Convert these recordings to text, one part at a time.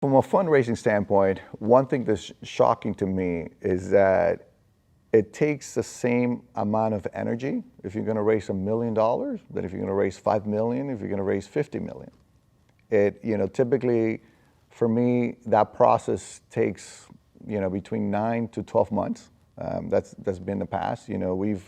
From a fundraising standpoint, one thing that's shocking to me is that it takes the same amount of energy if you're going to raise $1 million than if you're going to raise 5 million, if you're going to raise 50 million. Typically, for me, that process takes, between 9 to 12 months. That's been the past. We've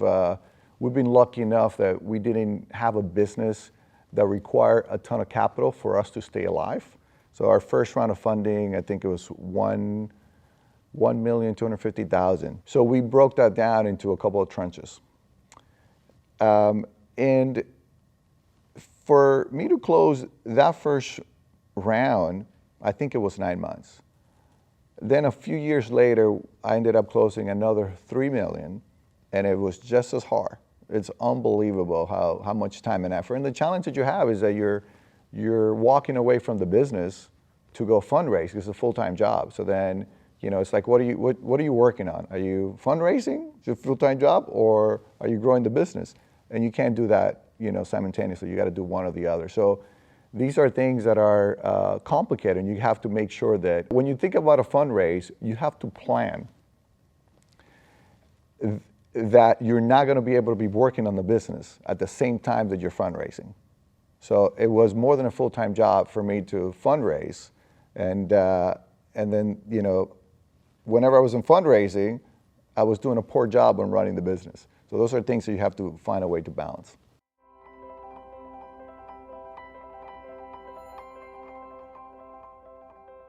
been lucky enough that we didn't have a business that required a ton of capital for us to stay alive. So our first round of funding, I think it was $1,250,000. So we broke that down into a couple of tranches. And for me to close that first round, I think it was 9 months. Then a few years later, I ended up closing another 3 million, and it was just as hard. It's unbelievable how much time and effort. And the challenge that you have is that you're walking away from the business to go fundraise. It's a full-time job. So then, it's like, what are you working on? Are you fundraising? Is it a full-time job, or are you growing the business? And you can't do that, simultaneously. You got to do one or the other. So these are things that are complicated, and you have to make sure that when you think about a fundraise, you have to plan that you're not going to be able to be working on the business at the same time that you're fundraising. So it was more than a full-time job for me to fundraise, and then whenever I was in fundraising, I was doing a poor job on running the business. So those are things that you have to find a way to balance.